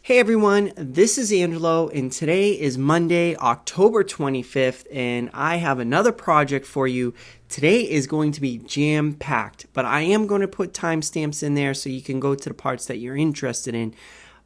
Hey everyone, this is Angelo, and today is Monday, October 25th, and I have another project for you. Today is going to be jam-packed, but I am going to put timestamps in there so you can go to the parts that you're interested in.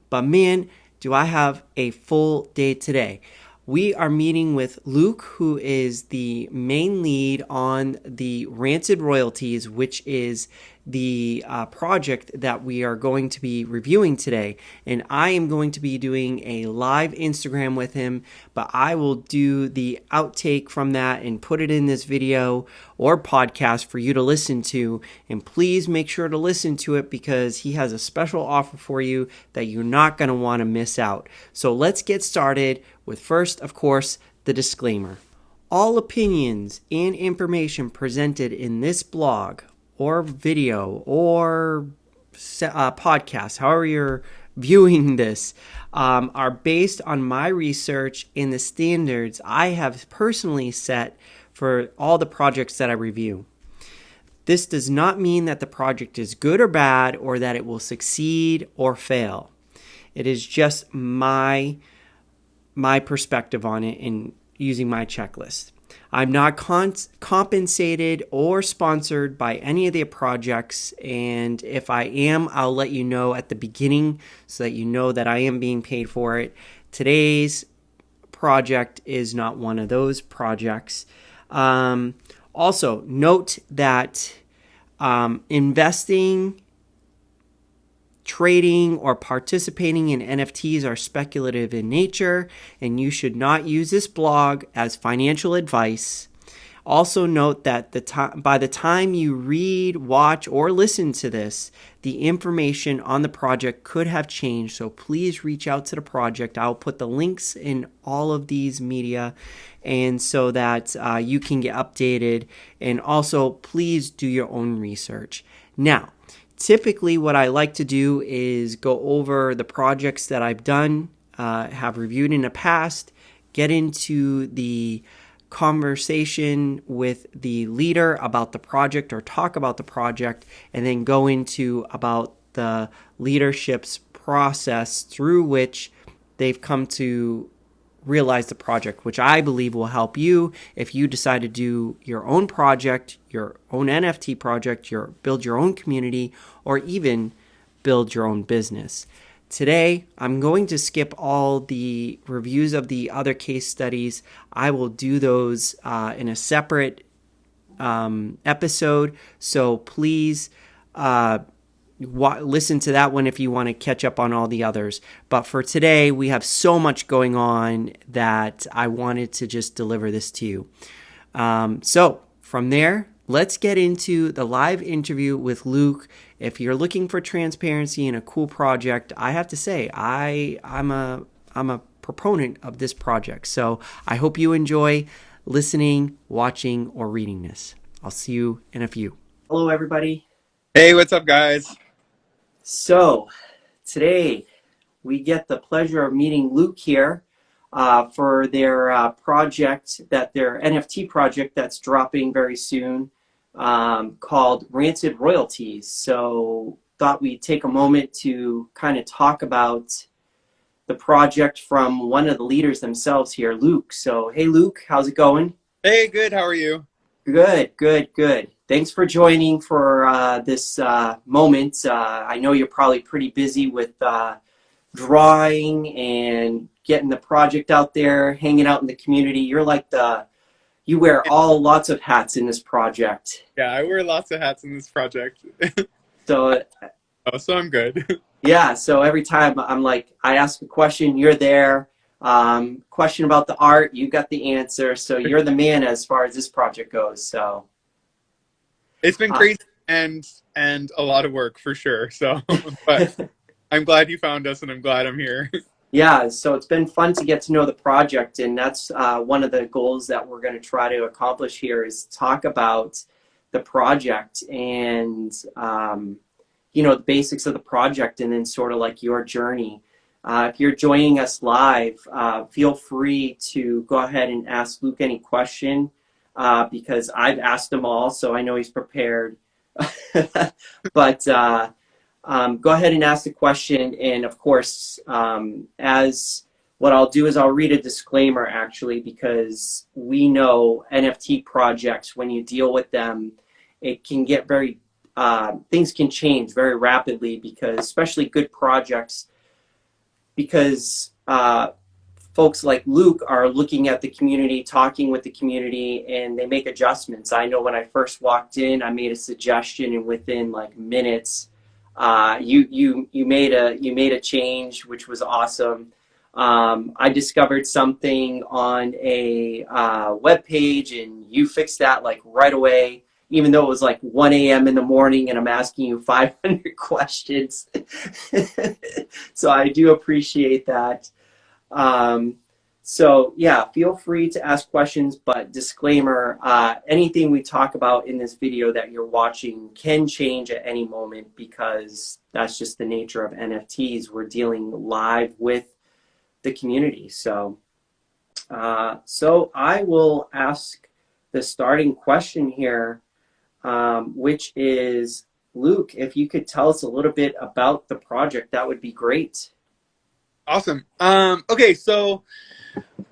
But man, do I have a full day today. We are meeting with Luke, who is the main lead on the Rancid royalties, which is the project that we are going to be reviewing today. And I am going to be doing a live Instagram with him, but I will do the outtake from that and put it in this video or podcast for you to listen to. And please make sure to listen to it because he has a special offer for you that you're not going to want to miss out. So let's get started with first, of course, the disclaimer. All opinions and information presented in this blog or video or podcast, however you're viewing this, are based on my research and the standards I have personally set for all the projects that I review. This does not mean that the project is good or bad or that it will succeed or fail. It is just my perspective on it and using my checklist. I'm not compensated or sponsored by any of the projects, and if I am, I'll let you know at the beginning so that you know that I am being paid for it. Today's project is not one of those projects. Also, note that investing, trading, or participating in NFTs are speculative in nature, and you should not use this blog as financial advice. Also note that by the time you read, watch, or listen to this, the information on the project could have changed, so please reach out to the project. I'll put the links in all of these media, and so that you can get updated, and also please do your own research. Now, typically, what I like to do is go over the projects that I've done, have reviewed in the past, get into the conversation with the leader about the project or talk about the project, and then go into about the leadership's process through which they've come to realize the project, which I believe will help you if you decide to do your own project, your own NFT project, build your own community, or even build your own business. Today, I'm going to skip all the reviews of the other case studies. I will do those in a separate episode, so please listen to that one if you want to catch up on all the others. But for today, we have so much going on that I wanted to just deliver this to you. So from there, let's get into the live interview with Luke. If you're looking for transparency in a cool project, I have to say I'm a proponent of this project. So I hope you enjoy listening, watching, or reading this. I'll see you in a few. Hello, everybody. Hey, what's up, guys? So today we get the pleasure of meeting Luke here for their project, their NFT project that's dropping very soon, called Rancid Royalties. So thought we'd take a moment to kind of talk about the project from one of the leaders themselves here, Luke. So hey, Luke, how's it going? Hey, good. How are you? Good, good, good. Thanks for joining for this moment. I know you're probably pretty busy with drawing and getting the project out there, hanging out in the community. You wear lots of hats in this project. Yeah, I wear lots of hats in this project. So Oh, so I'm good. yeah, so every time I ask a question, you're there. Question about the art, you got the answer. So you're the man as far as this project goes. So It's been uh, crazy and a lot of work for sure. So, but I'm glad you found us, and I'm glad I'm here. yeah, so it's been fun to get to know the project, and that's one of the goals that we're going to try to accomplish here is talk about the project and the basics of the project, and then sort of like your journey. If you're joining us live, feel free to go ahead and ask Luke any question because I've asked him all, so I know he's prepared. But go ahead and ask the question. And of course, as what I'll do is I'll read a disclaimer actually, because we know NFT projects, when you deal with them, it can get very, things can change very rapidly, because especially good projects, because folks like Luke are looking at the community, talking with the community, and they make adjustments. I know when I first walked in, I made a suggestion, and within like minutes, you made a change, which was awesome. I discovered something on a web page, and you fixed that like right away, even though it was like 1 a.m. in the morning, and I'm asking you 500 questions. So I do appreciate that. Um, so yeah, feel free to ask questions, but disclaimer, anything we talk about in this video that you're watching can change at any moment, because that's just the nature of NFTs. We're dealing live with the community. So I will ask the starting question here, which is, Luke, if you could tell us a little bit about the project, that would be great. Awesome. Okay, so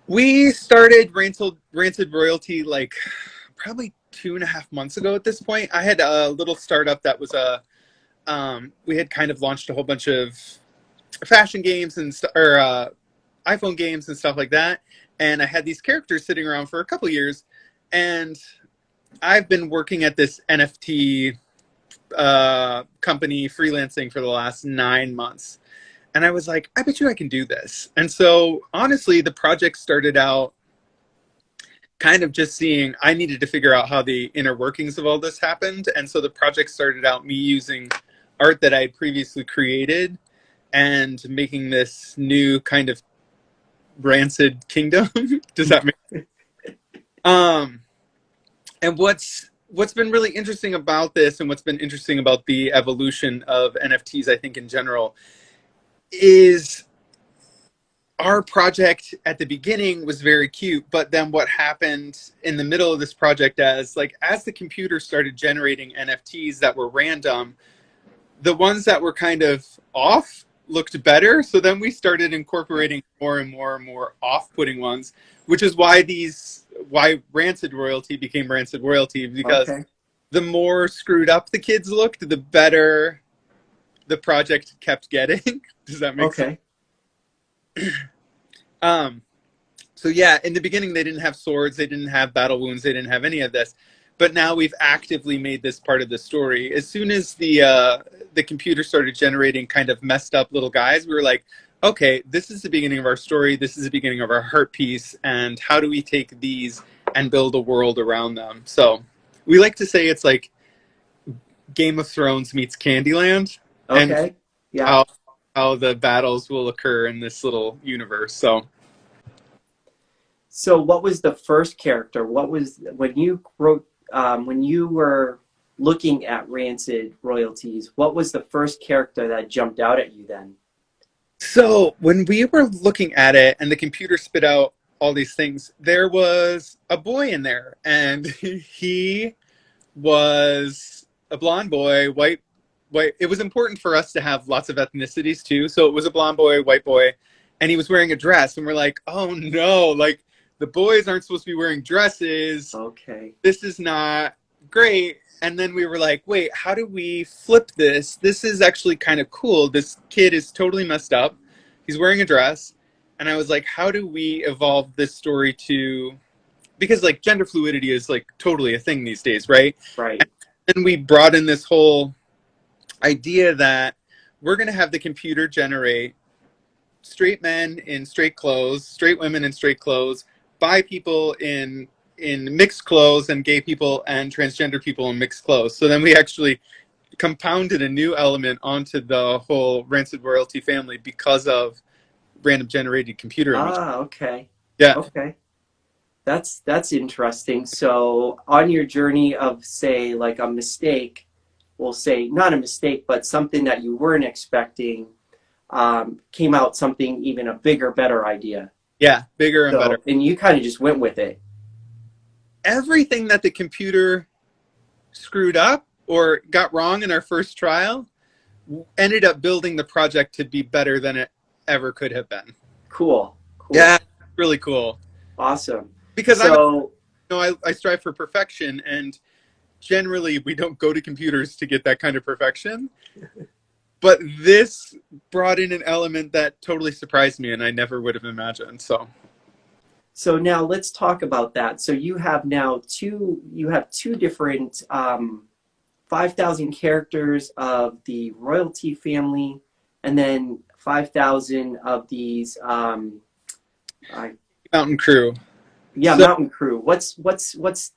we started Rancid Royalty like probably 2.5 months ago at this point. I had a little startup that was we had kind of launched a whole bunch of fashion games and iPhone games and stuff like that. And I had these characters sitting around for a couple years. And I've been working at this NFT company freelancing for the last 9 months. And I was like, I bet you I can do this. And so honestly, the project started out kind of just seeing, I needed to figure out how the inner workings of all this happened. And so the project started out me using art that I had previously created and making this new kind of Rancid kingdom. Does that make sense? And what's been really interesting about this, and what's been interesting about the evolution of NFTs, I think in general, is our project at the beginning was very cute, but then what happened in the middle of this project, as the computer started generating NFTs that were random, the ones that were kind of off looked better. So then we started incorporating more and more and more off-putting ones, which is why Rancid Royalty became Rancid Royalty, because the more screwed up the kids looked, the better the project kept getting. Does that make sense? So yeah, in the beginning they didn't have swords, they didn't have battle wounds, they didn't have any of this. But now we've actively made this part of the story. As soon as the computer started generating kind of messed up little guys, we were like, okay, this is the beginning of our story, this is the beginning of our heart piece, and how do we take these and build a world around them? So we like to say it's like Game of Thrones meets Candyland. And yeah, how the battles will occur in this little universe. So what was the first character? What was, when you wrote, when you were looking at Rancid Royalties, what was the first character that jumped out at you then? So when we were looking at it and the computer spit out all these things, there was a boy in there, and he was a blonde boy, white. It was important for us to have lots of ethnicities too. So it was a blonde boy, white boy, and he was wearing a dress. And we're like, oh no, like the boys aren't supposed to be wearing dresses. Okay. This is not great. And then we were like, wait, how do we flip this? This is actually kind of cool. This kid is totally messed up. He's wearing a dress. And I was like, how do we evolve this story to, because like gender fluidity is like totally a thing these days, right? Right. And we brought in this whole idea that we're going to have the computer generate straight men in straight clothes, straight women in straight clothes, bi people in mixed clothes, and gay people and transgender people in mixed clothes. So then we actually compounded a new element onto the whole Rancid Royalty family because of random generated computer images. Okay. Yeah. Okay. That's interesting. So on your journey of, say, like a mistake, we'll say not a mistake, but something that you weren't expecting, came out something even a bigger, better idea. Yeah, bigger and better. And you kind of just went with it. Everything that the computer screwed up or got wrong in our first trial, ended up building the project to be better than it ever could have been. Cool. Cool. Yeah, really cool. Awesome. Because So, I strive for perfection, and generally we don't go to computers to get that kind of perfection. But this brought in an element that totally surprised me, and I never would have imagined. so now let's talk about that. So you have two different 5,000 characters of the royalty family, and then 5,000 of these Mountain Crew. yeah, So, Mountain Crew. What's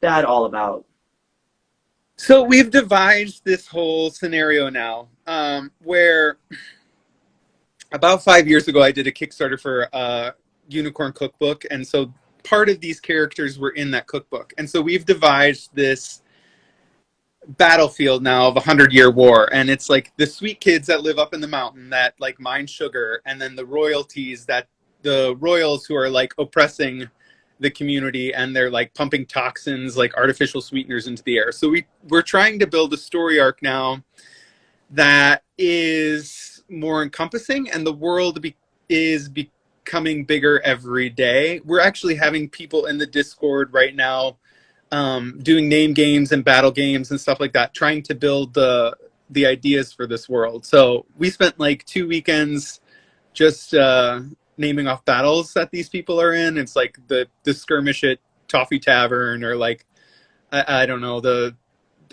that all about? so we've devised this whole scenario now, where about 5 years ago I did a Kickstarter for a unicorn cookbook, and so part of these characters were in that cookbook, and so we've devised this battlefield now of 100-year war, and it's like the sweet kids that live up in the mountain that like mine sugar, and then the the royals who are like oppressing the community, and they're like pumping toxins like artificial sweeteners into the air. So we're trying to build a story arc now that is more encompassing, and the world is becoming bigger every day. We're actually having people in the Discord right now doing name games and battle games and stuff like that, trying to build the ideas for this world. So we spent like 2 weekends just naming off battles that these people are in. It's like the skirmish at Toffee Tavern, or like I don't know, the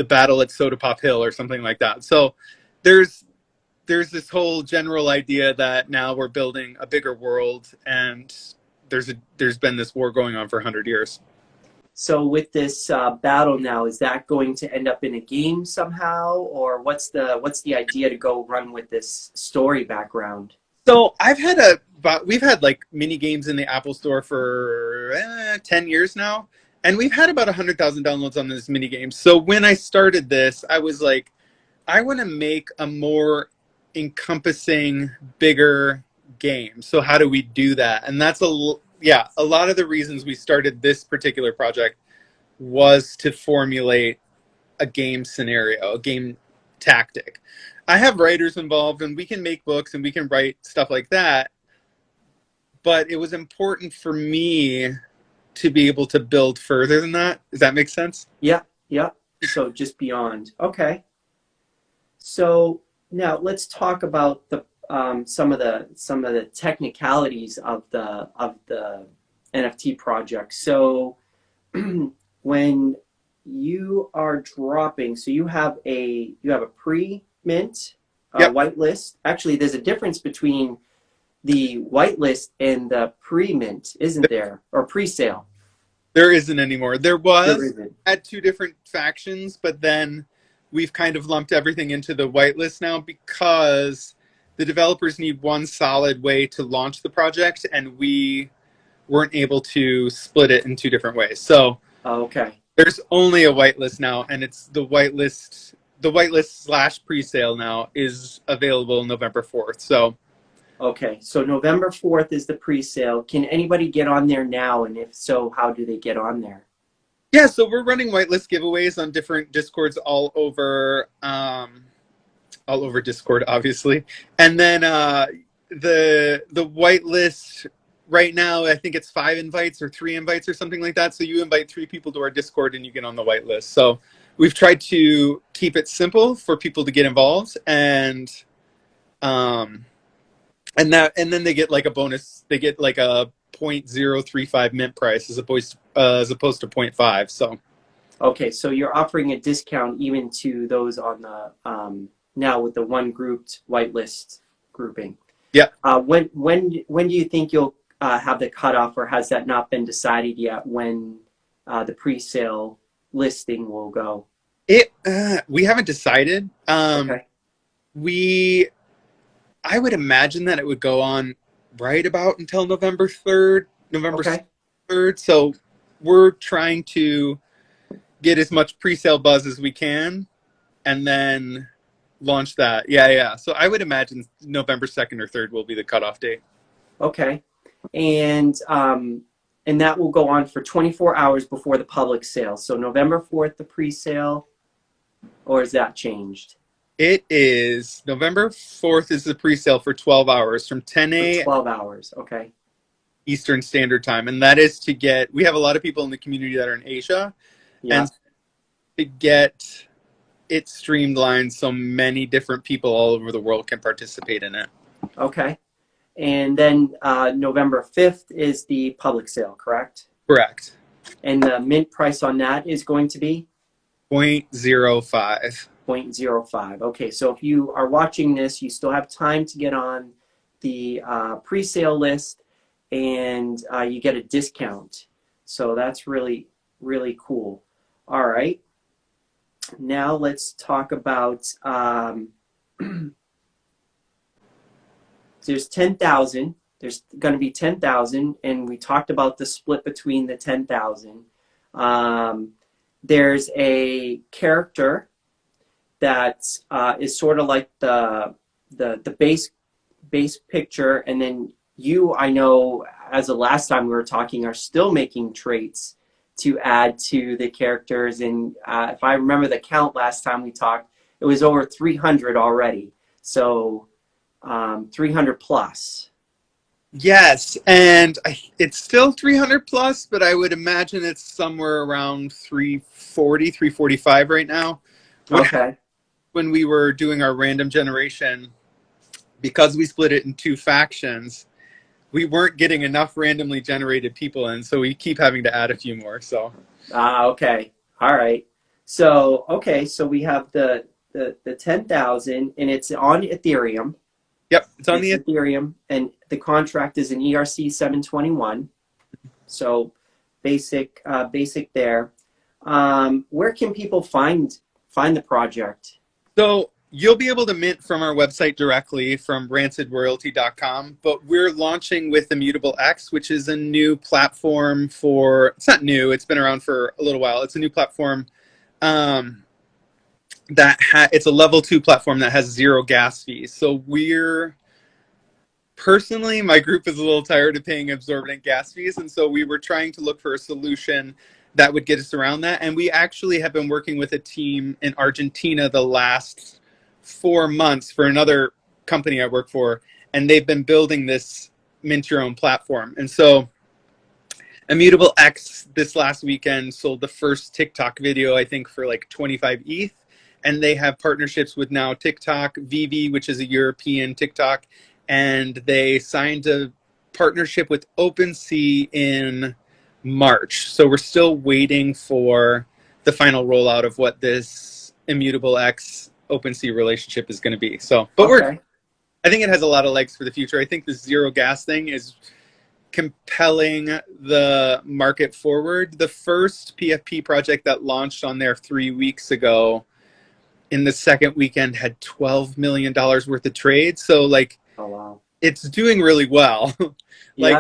battle at Soda Pop Hill or something like that. So there's this whole general idea that now we're building a bigger world, and there's been this war going on for 100 years. So with this battle now, is that going to end up in a game somehow, or what's the idea to go run with this story background? So we've had like mini games in the Apple Store for 10 years now, and we've had about 100,000 downloads on this mini game. So when I started this, I was like, I want to make a more encompassing, bigger game. So how do we do that? And that's a lot of the reasons we started this particular project was to formulate a game scenario, a game tactic. I have writers involved, and we can make books and we can write stuff like that. But it was important for me to be able to build further than that. Does that make sense? Yeah, yeah. So just beyond. Okay. So now let's talk about the some of the technicalities of the NFT project. So when you are dropping, so you have a pre-mint Yep. whitelist. Actually, there's a difference between the whitelist and the pre-mint, isn't there? Or pre-sale. There isn't anymore. There There was isn't. at two different factions, but then we've kind of lumped everything into the whitelist now because the developers need one solid way to launch the project, and we weren't able to split it in two different ways. So Oh, okay. there's only a whitelist now, and it's the whitelist. The whitelist / pre-sale now is available November 4th. So Okay, so November 4th is the pre-sale. Can anybody get on there now? And if so, how do they get on there? yeah, so we're running whitelist giveaways on different Discords all over Discord, obviously. And then the whitelist right now, I think it's 5 invites or 3 invites or something like that. So you invite 3 people to our Discord and you get on the whitelist. So we've tried to keep it simple for people to get involved, and then they get like a bonus. They get like a 0.035 mint price as opposed to 0.5. So Okay, so you're offering a discount even to those on the now with the one grouped whitelist grouping. yeah, When do you think you'll have the cutoff, or has that not been decided yet? When the pre-sale listing will go? we haven't decided. Okay. I would imagine that it would go on right about until November 3rd, November Okay. 3rd. So we're trying to get as much pre-sale buzz as we can, and then launch that. Yeah. So I would imagine November 2nd or 3rd will be the cutoff date. Okay. And that will go on for 24 hours before the public sale. So November 4th, the pre-sale, or is that changed? It is November 4th is the pre-sale for 12 hours from 10 For a.m. 12 hours. Okay. Eastern Standard Time. And that is to get, we have a lot of people in the community that are in Asia. Yeah. And to get it streamlined so many different people all over the world can participate in it. Okay. And then November 5th is the public sale, correct? Correct. And the mint price on that is going to be 0.05. 0.05. Okay, so if you are watching this, you still have time to get on the pre-sale list and you get a discount. So that's really, really cool. All right. Now let's talk about there's 10,000. There's going to be 10,000, and we talked about the split between the 10,000. There's a character that is sort of like the base picture, and then you, I know, as the last time we were talking, are still making traits to add to the characters. And if I remember the count last time we talked, it was over 300 already. So 300 plus. Yes, and it's still 300 plus, but I would imagine it's somewhere around 340, 345 right now. What Okay. when we were doing our random generation, because we split it in two factions, we weren't getting enough randomly generated people in, so we keep having to add a few more. So Okay. All right. So okay. So we have the 10,000, and it's on Ethereum. yep, it's on It's the Ethereum, and the contract is an ERC 721. So basic there. Where can people find the project? so you'll be able to mint from our website directly from rancidroyalty.com, but we're launching with Immutable X, which is a new platform for, it's not new, it's been around for a little while. It's a new platform um, it's a level 2 platform that has zero gas fees. So we're personally, my group is a little tired of paying exorbitant gas fees, and so we were trying to look for a solution that would get us around that. And we actually have been working with a team in Argentina the last 4 months for another company I work for, and they've been building this mint your own platform. And so Immutable X this last weekend sold the first TikTok video, I think, for like 25 ETH. And they have partnerships with now TikTok, Vivi, which is a European TikTok, and they signed a partnership with OpenSea in March. So we're still waiting for the final rollout of what this Immutable X OpenSea relationship is going to be. So, but Okay. I think it has a lot of legs for the future. I think the zero gas thing is compelling the market forward. The first PFP project that launched on there 3 weeks ago in the second weekend had $12 million worth of trades. So like Oh wow. it's doing really well. Like,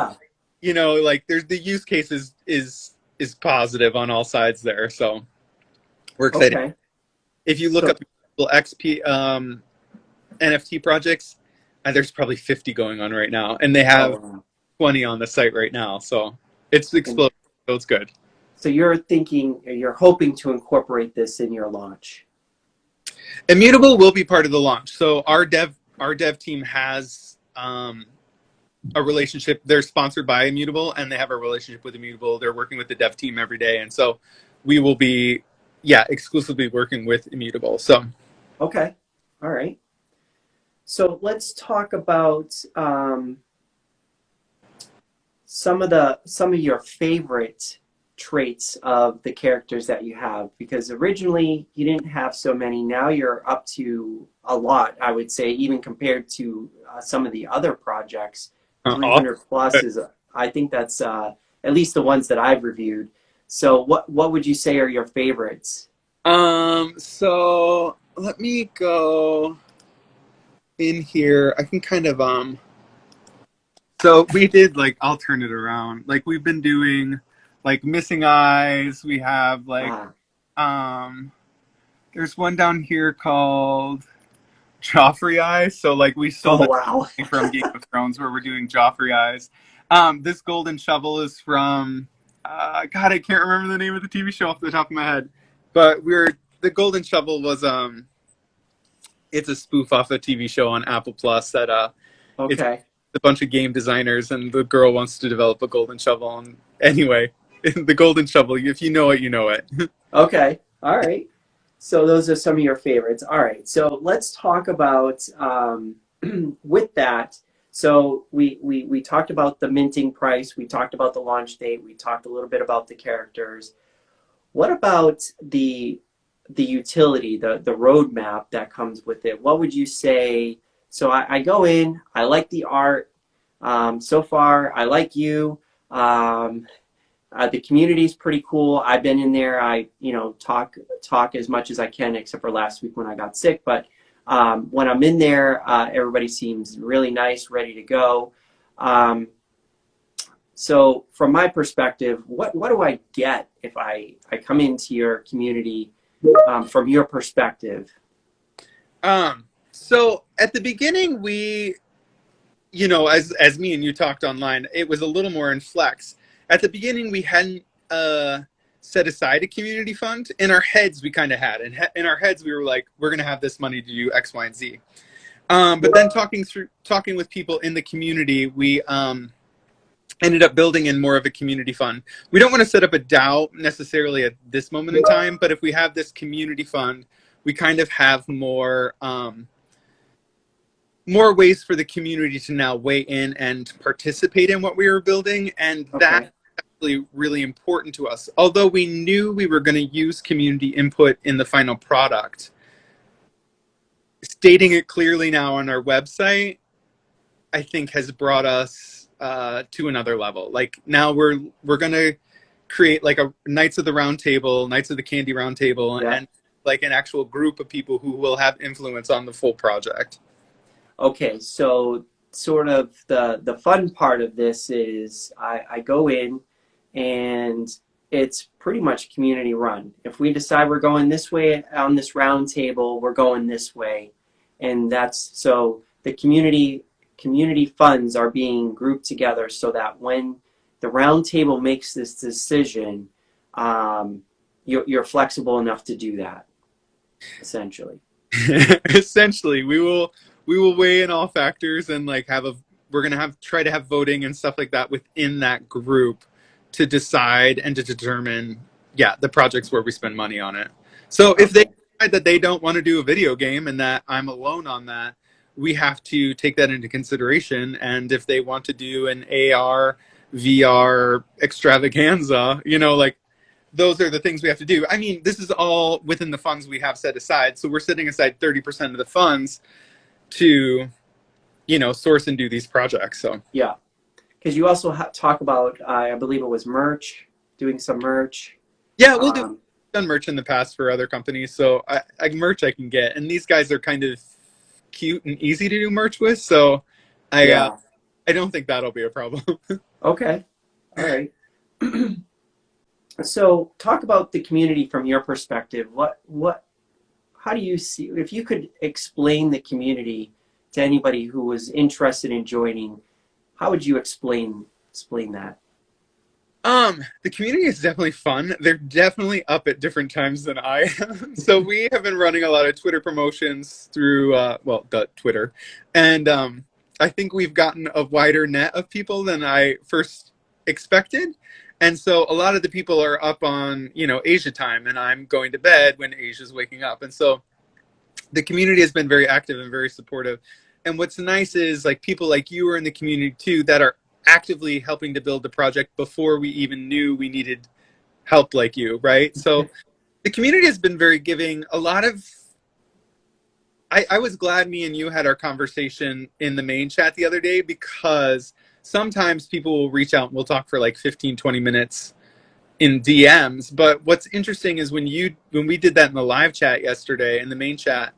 Yeah. like there's the use case is positive on all sides there. So we're excited. Okay. If you look So up XP NFT projects, there's probably 50 going on right now, and they oh have wow. 20 on the site right now. So it's And exploding. So it's good. so you're hoping to incorporate this in your launch. Immutable will be part of the launch. So our dev team has a relationship. They're sponsored by Immutable, and they have a relationship with Immutable. They're working with the dev team every day, and so we will be, exclusively working with Immutable. So Okay. All right. So let's talk about some of your favorite traits of the characters that you have, because originally you didn't have so many. Now you're up to a lot, I would say, even compared to some of the other projects. awesome. 300 plus is, I think that's at least the ones that I've reviewed. So what would you say are your favorites? So let me go in here. I can kind of So we did, like, I'll turn it around. Like, we've been doing like missing eyes. We have like Ah, um there's one down here called Joffrey eyes. So like we stole oh that wow. from Game of Thrones where we're doing Joffrey eyes. This golden shovel is from God, I can't remember the name of the TV show off the top of my head. But the golden shovel was It's a spoof off a TV show on Apple Plus that it's Okay. a bunch of game designers, and the girl wants to develop a golden shovel. And anyway, the golden shovel, if you know it, you know it. Okay. All right. So those are some of your favorites. All right. So let's talk about with that. So we talked about the minting price. We talked about the launch date. We talked a little bit about the characters. What about the utility, the roadmap that comes with it? What would you say? So I go in. I like the art. So far, I like you. The community is pretty cool. I've been in there. I talk as much as I can, except for last week when I got sick. But when I'm in there, everybody seems really nice, ready to go. So from my perspective, what do I get if I come into your community from your perspective? So at the beginning, we, as me and you talked online, it was a little more in flex. At the beginning, we hadn't set aside a community fund. In our heads, we kind of had. In our heads, we were like, we're going to have this money to do X, Y, and Z. But then talking with people in the community, we ended up building in more of a community fund. We don't want to set up a DAO necessarily at this moment in time, but if we have this community fund, we kind of have more ways for the community to now weigh in and participate in what we were building, and that's actually really important to us. Although we knew we were going to use community input in the final product, stating it clearly now on our website, I think has brought us to another level. Like now we're going to create like a Knights of the Round Table, Knights of the Candy Round Table, and like an actual group of people who will have influence on the full project. Okay, so sort of the fun part of this is I go in and it's pretty much community run. If we decide we're going this way on this round table, we're going this way. And that's so the community funds are being grouped together so that when the round table makes this decision, you're flexible enough to do that, essentially. Essentially, we will weigh in all factors and like we're gonna try to have voting and stuff like that within that group to decide and to determine the projects where we spend money on it. So if they decide that they don't want to do a video game and that I'm alone on that, we have to take that into consideration. And if they want to do an AR VR extravaganza, like those are the things we have to do. I mean, this is all within the funds we have set aside. So we're setting aside 30% of the funds to, source and do these projects. So yeah, because you also talk about, I believe it was merch, doing some merch. Yeah, we'll do. Done merch in the past for other companies, so I merch I can get, and these guys are kind of cute and easy to do merch with. So I don't think that'll be a problem. Okay, all right. So talk about the community from your perspective. How do you see, if you could explain the community to anybody who was interested in joining, how would you explain that? The community is definitely fun. They're definitely up at different times than I am. So we have been running a lot of Twitter promotions through, Twitter. And I think we've gotten a wider net of people than I first expected. And so a lot of the people are up on, Asia time, and I'm going to bed when Asia's waking up. And so the community has been very active and very supportive. And what's nice is like people like you are in the community too that are actively helping to build the project before we even knew we needed help like you, right? So the community has been very giving. A lot of I was glad me and you had our conversation in the main chat the other day, because sometimes people will reach out and we'll talk for like 15, 20 minutes in DMs. But what's interesting is when we did that in the live chat yesterday, in the main chat,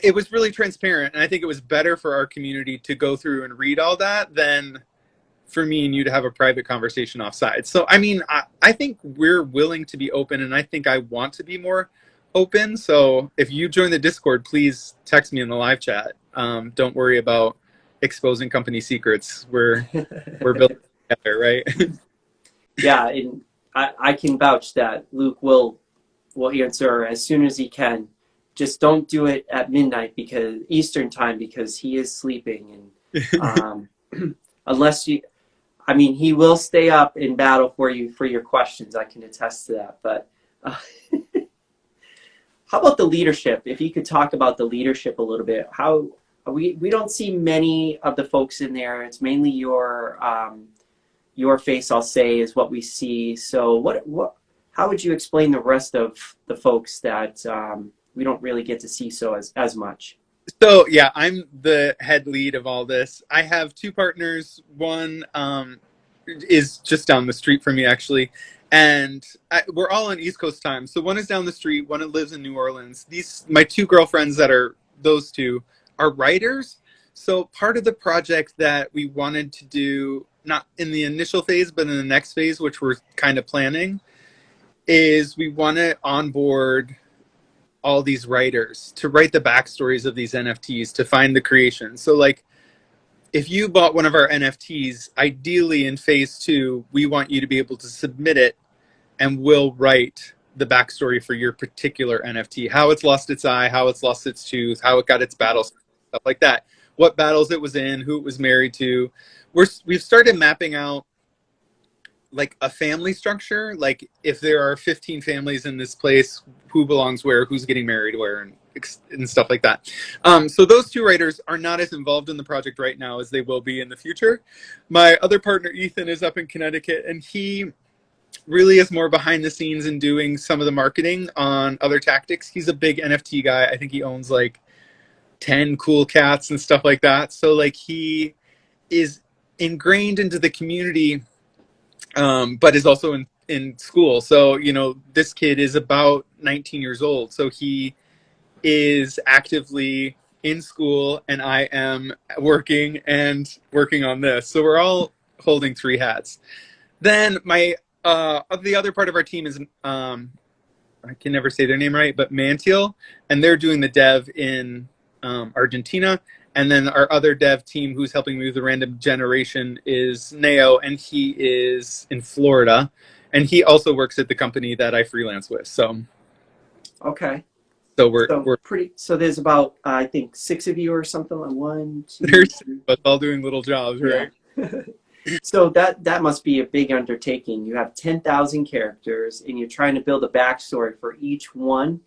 it was really transparent. And I think it was better for our community to go through and read all that than for me and you to have a private conversation offside. So, I mean, I think we're willing to be open, and I think I want to be more open. So if you join the Discord, please text me in the live chat. Don't worry about exposing company secrets. We're building together, right? Yeah, and I can vouch that Luke will answer as soon as he can just don't do it at midnight because Eastern time because he is sleeping unless you. I mean, he will stay up in battle for you for your questions. I can attest to that. But uh, how about the leadership? If you could talk about the leadership a little bit, how we don't see many of the folks in there. It's mainly your face, I'll say, is what we see. So what how would you explain the rest of the folks that we don't really get to see so as much? So yeah, I'm the head lead of all this. I have two partners. One is just down the street from me, actually, and we're all on East Coast time. So one is down the street, one lives in New Orleans. These my two girlfriends that are those two are writers. So part of the project that we wanted to do, not in the initial phase, but in the next phase, which we're kind of planning, is we want to onboard all these writers to write the backstories of these NFTs to find the creation. So like if you bought one of our NFTs, ideally in phase 2, we want you to be able to submit it and we'll write the backstory for your particular NFT, how it's lost its eye, how it's lost its tooth, how it got its battles, stuff like that. What battles it was in, who it was married to. We've started mapping out like a family structure, like if there are 15 families in this place, who belongs where, who's getting married where, and stuff like that. So those two writers are not as involved in the project right now as they will be in the future. My other partner, Ethan, is up in Connecticut, and he really is more behind the scenes and doing some of the marketing on other tactics. He's a big NFT guy. I think he owns like 10 cool cats and stuff like that. So like he is ingrained into the community, but is also in school. So, you know, this kid is about 19 years old. So he is actively in school and I am working on this. So we're all holding three hats. Then the other part of our team is, I can never say their name right, but Mantiel, and they're doing the dev in Argentina. And then our other dev team who's helping me with the random generation is Neo, and he is in Florida. And he also works at the company that I freelance with. So Okay. so So we're pretty. So there's about I think 6 of you or something like one, two, there's three. but all doing little jobs, Yeah. right? So that must be a big undertaking. You have 10,000 characters, and you're trying to build a backstory for each one.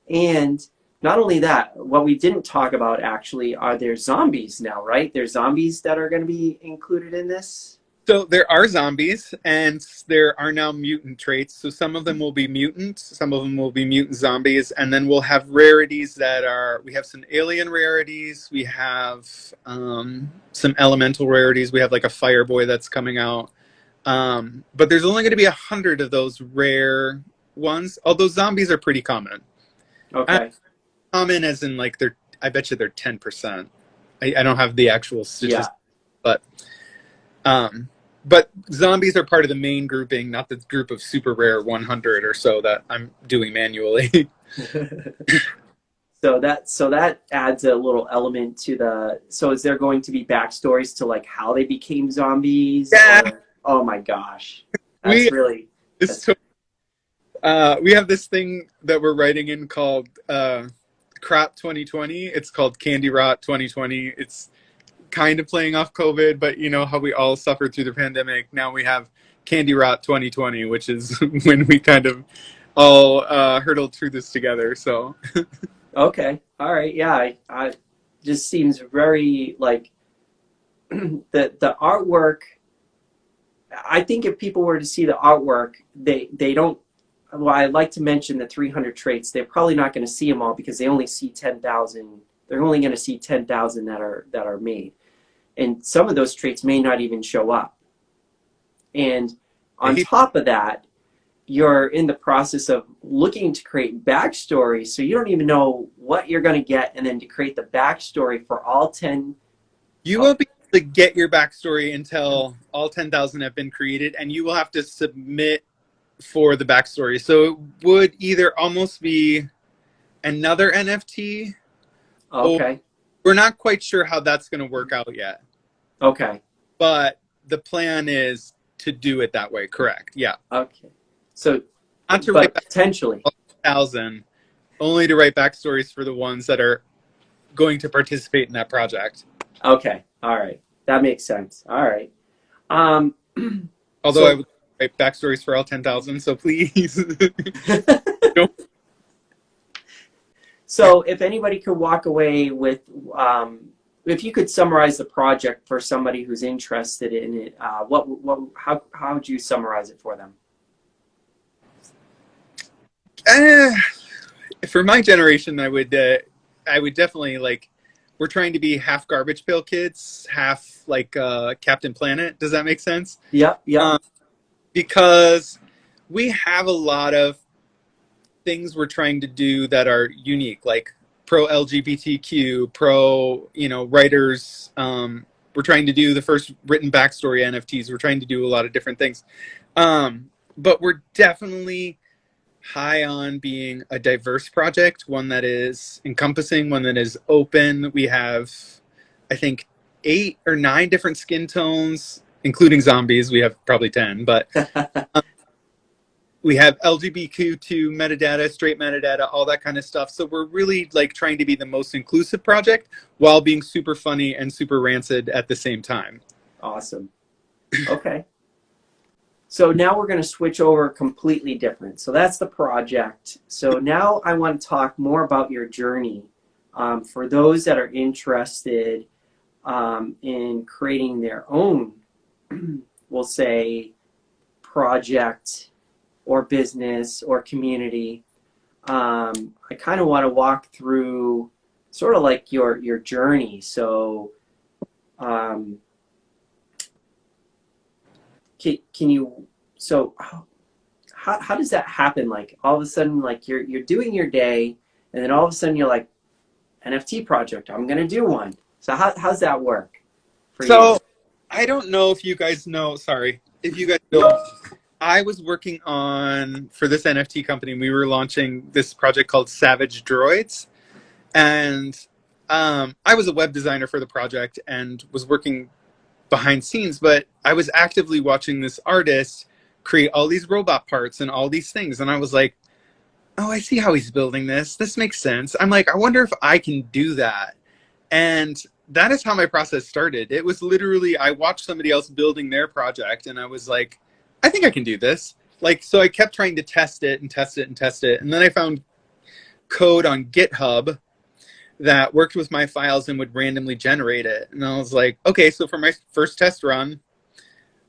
And not only that, what we didn't talk about actually are there zombies now, right? There's zombies that are going to be included in this. So there are zombies, and there are now mutant traits. So some of them will be mutants, some of them will be mutant zombies, and then we'll have rarities that are. We have some alien rarities. We have some elemental rarities. We have like a fire boy that's coming out. But there's only going to be 100 of those rare ones. Although zombies are pretty common. Okay. Common as in like they're. I bet you they're 10%. I don't have the actual Yeah. statistics, but. But zombies are part of the main grouping, not the group of super rare 100 or so that I'm doing manually. So that adds a little element to the. So is there going to be backstories to like how they became zombies? Yeah, Or, oh my gosh, we that's really. it's That's, we have this thing that we're writing in called Crap 2020. It's called Candy Rot 2020. It's kind of playing off COVID, but you know how we all suffered through the pandemic. Now we have Candy Rot 2020, which is when we kind of all hurtled through this together. So okay, all right, yeah. I just seems very like the artwork. I think if people were to see the artwork, they don't. Well, I'd like to mention the 300 traits. They're probably not going to see them all because they only see 10,000. They're only going to see 10,000 that are made, and some of those traits may not even show up. And on top of that, you're in the process of looking to create backstory, so you don't even know what you're going to get, and then to create the backstory for all 10. you won't be able to get your backstory until all 10,000 have been created, and you will have to submit for the backstory. So it would either almost be another NFT, or Okay. we're not quite sure how that's going to work out yet. Okay. But the plan is to do it that way. Correct. Yeah. Okay. So, Not to but write back potentially. 1,000 only to write backstories for the ones that are going to participate in that project. Okay. All right. That makes sense. All right. Um, Although I so would write backstories for all 10,000, so please don't. so if anybody could walk away with, if you could summarize the project for somebody who's interested in it, how would you summarize it for them? Uh, for my generation, I would definitely like. We're trying to be half Garbage Pail Kids, half like Captain Planet. Does that make sense? Yep. Yep. Because we have a lot of things we're trying to do that are unique, like pro LGBTQ, pro writers. We're trying to do the first written backstory NFTs. We're trying to do a lot of different things, but we're definitely high on being a diverse project, one that is encompassing, one that is open. We have, I think, 8 or 9 different skin tones, including zombies. We have probably 10, but we have LGBTQ metadata, straight metadata, all that kind of stuff. So we're really like trying to be the most inclusive project while being super funny and super rancid at the same time. Awesome. Okay. So now we're going to switch over completely different. So that's the project. So now I want to talk more about your journey. For those that are interested in creating their own, we'll say, project or business or community, I kind of want to walk through sort of like your journey. So can you, so how does that happen? Like all of a sudden, like you're doing your day, and then all of a sudden you're like, NFT project, I'm gonna do one. So how's that work for you? So I don't know if you guys know, sorry, if you guys know, I was working on, for this NFT company, we were launching this project called Savage Droids. And I was a web designer for the project and was working behind scenes, but I was actively watching this artist create all these robot parts and all these things. And I was like, oh, I see how he's building this. This makes sense. I'm like, I wonder if I can do that. And that is how my process started. It was literally, I watched somebody else building their project and I was like, I think I can do this. Like, so I kept trying to test it and test it and test it. And then I found code on GitHub that worked with my files and would randomly generate it. And I was like, okay, so for my first test run,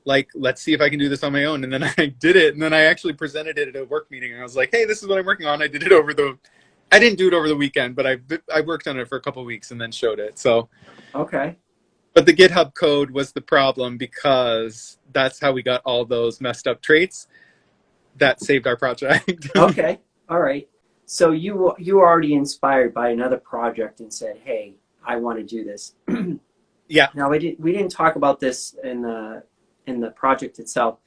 like, let's see if I can do this on my own. And then I did it. And then I actually presented it at a work meeting. And I was like, hey, this is what I'm working on. I didn't do it over the weekend, but I worked on it for a couple of weeks and then showed it. So, Okay. but the GitHub code was the problem because that's how we got all those messed up traits that saved our project. Okay. All right. So you were already inspired by another project and said, hey, I want to do this. Yeah. Now we didn't talk about this in the project itself.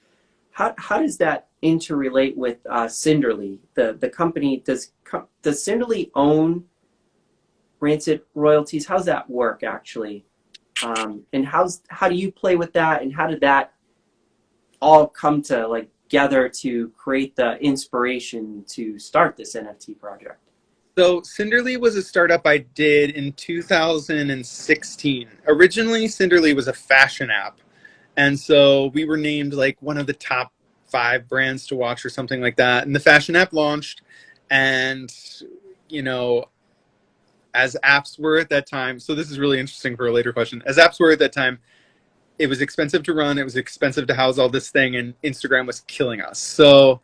How does that interrelate with Cinderly? The company, does Cinderly own Rancid royalties? How's that work actually? And how do you play with that? And how did that all come to like gather to create the inspiration to start this NFT project? So Cinderly was a startup I did in 2016. Originally, Cinderly was a fashion app. And so we were named like one of the top 5 brands to watch or something like that. And the fashion app launched. And, you know, as apps were at that time, so this is really interesting for a later question. As apps were at that time, it was expensive to run. It was expensive to house all this thing. And Instagram was killing us. So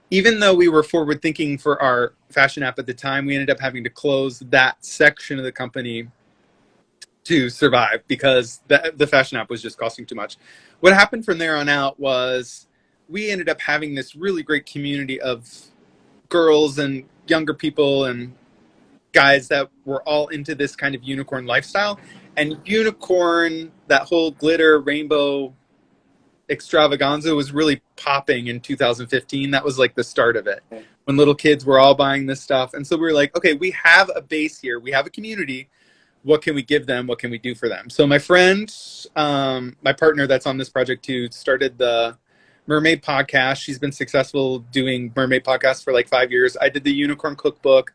even though we were forward thinking for our fashion app at the time, we ended up having to close that section of the company to survive because the fashion app was just costing too much. What happened from there on out was we ended up having this really great community of girls and younger people and guys that were all into this kind of unicorn lifestyle. And unicorn, that whole glitter rainbow extravaganza was really popping in 2015. That was like the start of it, when little kids were all buying this stuff. And so we were like, okay, we have a base here. We have a community. What can we give them? What can we do for them? So my friend, my partner that's on this project too, started the Mermaid podcast. She's been successful doing mermaid podcasts for like 5 years. I did the unicorn cookbook.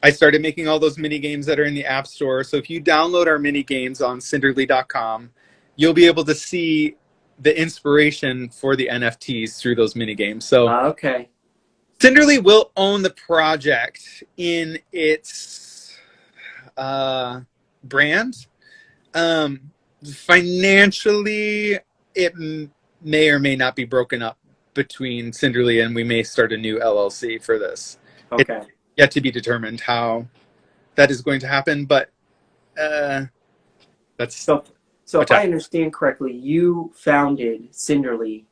I started making all those mini games that are in the App Store. So if you download our mini games on Cinderly.com, you'll be able to see the inspiration for the NFTs through those mini games. So Okay. Cinderly will own the project in its brand. Um, Financially, it may or may not be broken up between Cinderly, and we may start a new LLC for this. It's Okay. yet to be determined how that is going to happen, but uh, that's So, so if much. I understand correctly, you founded Cinderly,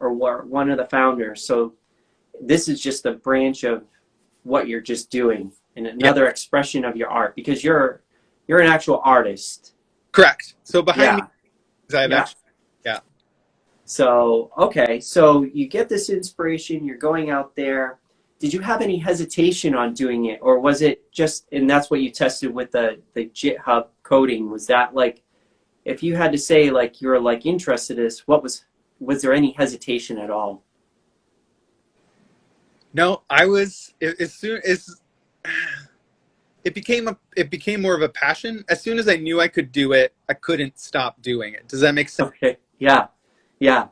or were one of the founders. So this is just a branch of what you're just doing, and Yeah, another expression of your art, because you're an actual artist. correct. So behind me, Yeah. I have Yeah. actually, yeah. So, okay, so you get this inspiration, you're going out there. Did you have any hesitation on doing it, or was it just, and that's what you tested with the GitHub coding? Was that like, if you had to say like you were like interested in this, was there any hesitation at all? No, I was as soon as it became more of a passion. As soon as I knew I could do it, I couldn't stop doing it. Does that make sense? Okay, yeah, yeah,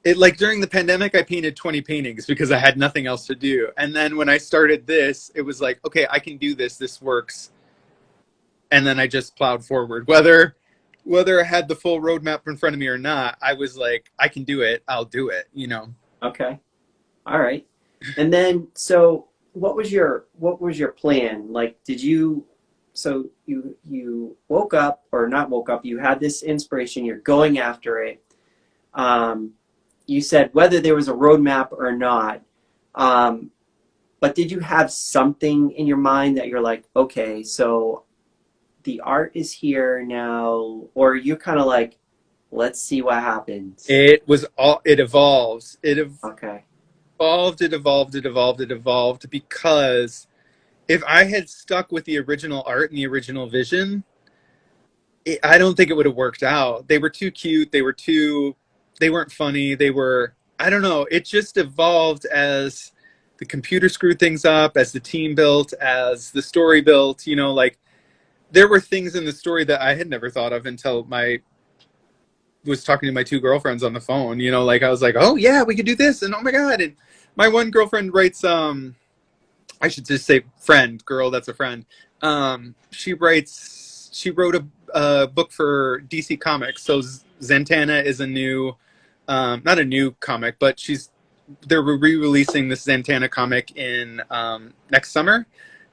It like during the pandemic, I painted 20 paintings because I had nothing else to do. And then when I started this, it was like, okay, I can do this. This works. And then I just plowed forward. Whether I had the full roadmap in front of me or not, I was like, I can do it. I'll do it. You know. okay, all right. And then, so what was your plan? Like, did you, so you woke up, or not woke up, you had this inspiration, you're going after it. Um, you said whether there was a roadmap or not. Um, but did you have something in your mind that you're like, okay, so the art is here now, or you kind of like, let's see what happens? It was all. It evolves. It Okay. evolved. It evolved. It evolved. It evolved because if I had stuck with the original art and the original vision, I don't think it would have worked out. They were too cute. They weren't funny. They were, I don't know. It just evolved as the computer screwed things up, as the team built, as the story built. You know, like there were things in the story that I had never thought of until my was talking to my two girlfriends on the phone. You know, like I was like, oh yeah, we could do this, and oh my god. And my one girlfriend writes, I should just say friend, girl. That's a friend. She wrote a book for DC Comics. So Zatanna is a new, not a new comic, but they're re-releasing this Zatanna comic in next summer.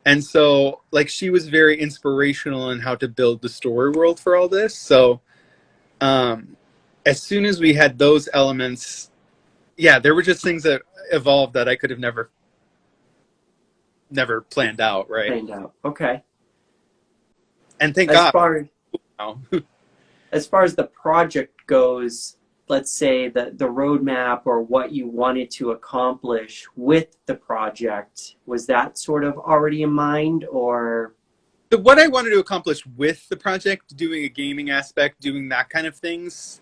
And so, like, she was very inspirational in how to build the story world for all this. So, um, as soon as we had those elements, yeah, there were just things that evolved that I could have never planned out, right? Planned out. Okay. And thank As God. far Now. as far as the project goes, let's say the roadmap or what you wanted to accomplish with the project, was that sort of already in mind, or So what I wanted to accomplish with the project, doing a gaming aspect, doing that kind of things,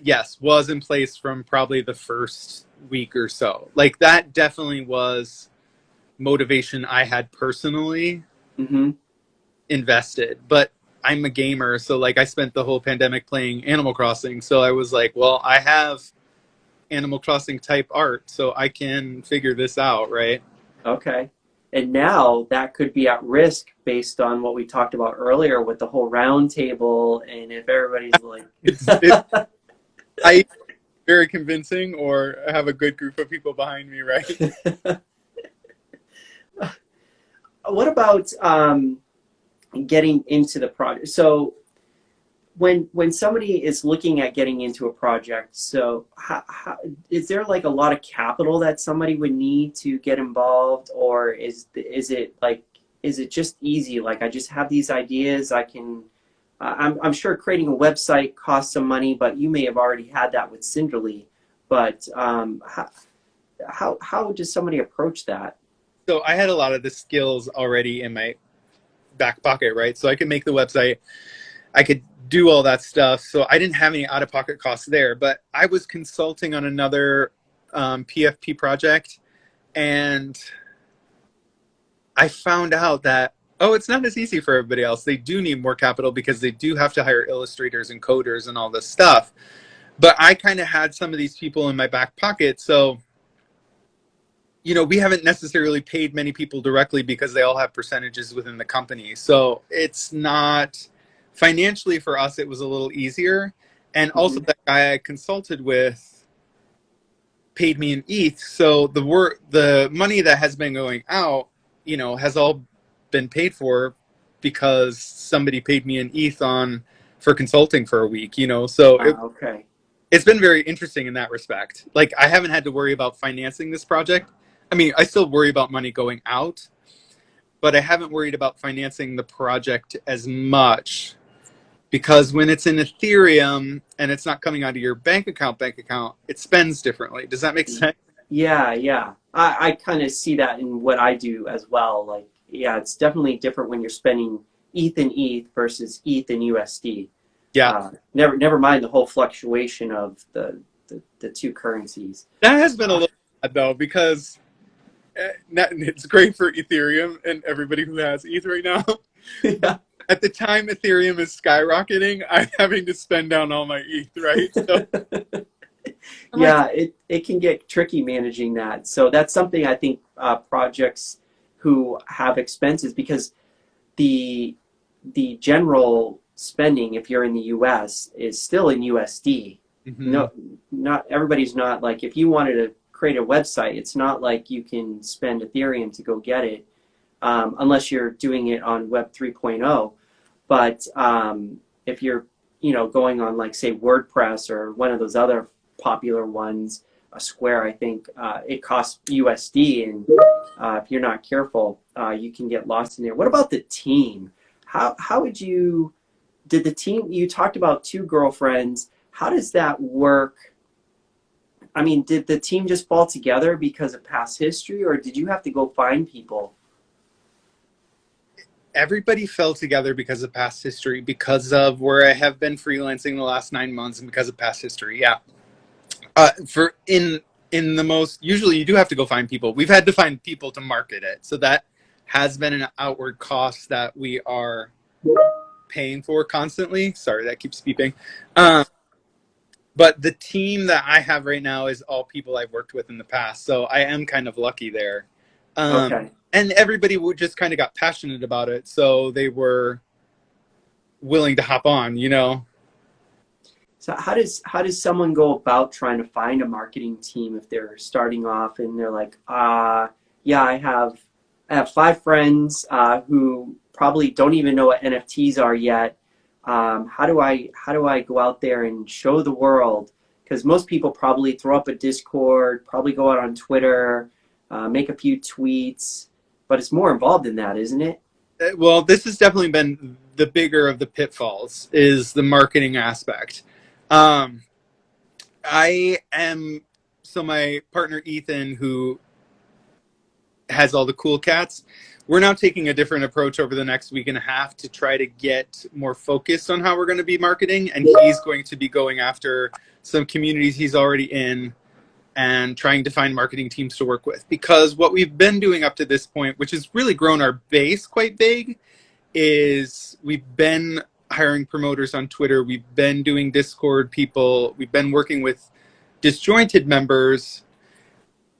yes, was in place from probably the first week or so. Like that definitely was motivation I had personally mm-hmm. invested. But I'm a gamer, so like I spent the whole pandemic playing Animal Crossing. So I was like, well, I have Animal Crossing type art, so I can figure this out, right? Okay. And now that could be at risk based on what we talked about earlier with the whole round table, and if everybody's like It's I very convincing or have a good group of people behind me, right? what about getting into the project? So when somebody is looking at getting into a project, so is there like a lot of capital that somebody would need to get involved, or is it like, is it just easy? Like, I just have these ideas, I can. I'm sure creating a website costs some money, but you may have already had that with Cinderly. But how does somebody approach that? So I had a lot of the skills already in my back pocket, right? So I could make the website, I could do all that stuff. So I didn't have any out of pocket costs there, but I was consulting on another PFP project, and I found out that, oh, it's not as easy for everybody else. They do need more capital because they do have to hire illustrators and coders and all this stuff. But I kind of had some of these people in my back pocket. So, we haven't necessarily paid many people directly because they all have percentages within the company. So it's not financially for us, it was a little easier. And also, Mhm. that guy I consulted with paid me in ETH. So the money that has been going out, has all been paid for because somebody paid me in ETH on for consulting for a week. So Okay. it's been very interesting in that respect. Like, I haven't had to worry about financing this project. I mean, I still worry about money going out, but I haven't worried about financing the project as much because when it's in Ethereum and it's not coming out of your bank account, it spends differently. Does that make sense? Yeah, yeah. I kind of see that in what I do as well. Like, yeah, it's definitely different when you're spending ETH and ETH versus ETH and USD. Yeah. Never mind the whole fluctuation of the two currencies. That has been a Uh, little bad though because it's great for Ethereum and everybody who has ETH right now. yeah. At the time Ethereum is skyrocketing, I'm having to spend down all my ETH, right? So I'm like, Yeah, it can get tricky managing that. So that's something I think projects who have expenses because the the general spending, if you're in the U.S., is still in USD. mm-hmm. No, not everybody's not like if you wanted to create a website, it's not like you can spend Ethereum to go get it unless you're doing it on Web 3.0. But if you're going on like say WordPress or one of those other popular ones, a Square, I think it costs USD, and if you're not careful, you can get lost in there. What about the team? How would you did the team? You talked about two girlfriends. How does that work? I mean, did the team just fall together because of past history, or did you have to go find people? Everybody fell together because of past history, because of where I have been freelancing the last 9 months, and because of past history. Yeah, for in the most usually you do have to go find people. We've had to find people to market it, so that has been an outward cost that we are paying for constantly. Sorry, that keeps beeping. Um, but the team that I have right now is all people I've worked with in the past, so I am kind of lucky there. Okay. And everybody just kind of got passionate about it, so they were willing to hop on. So how does someone go about trying to find a marketing team if they're starting off and they're like, yeah, I have five friends who probably don't even know what NFTs are yet. How do I go out there and show the world? Because most people probably throw up a Discord, probably go out on Twitter, make a few tweets, but it's more involved than that, isn't it? Well, this has definitely been the bigger of the pitfalls is the marketing aspect. Um, I am so my partner Ethan, who has all the cool cats. We're now taking a different approach over the next week and a half to try to get more focused on how we're going to be marketing. And he's going to be going after some communities he's already in and trying to find marketing teams to work with. Because what we've been doing up to this point, which has really grown our base quite big, is we've been hiring promoters on Twitter. We've been doing Discord people. We've been working with disjointed members,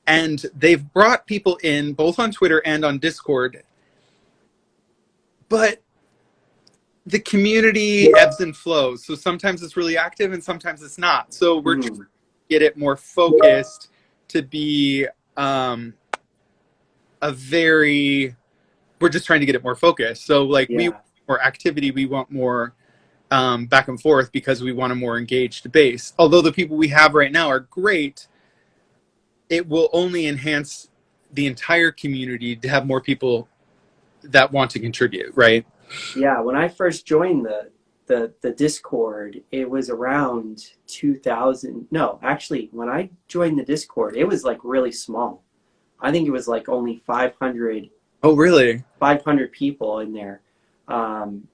and they've brought people in both on Twitter and on Discord, but the community ebbs and flows. So sometimes it's really active and sometimes it's not. So we're trying Hmm. to get it more focused to be a very, we're just trying to get it more focused. So like we want Yeah. more activity, we want more back and forth because we want a more engaged base. Although the people we have right now are great, it will only enhance the entire community to have more people that want to contribute, right? Yeah, when I first joined the Discord, it was around 2000. No, actually, when I joined the Discord, it was like really small. I think it was like only 500 Oh, really? 500 people in there, um,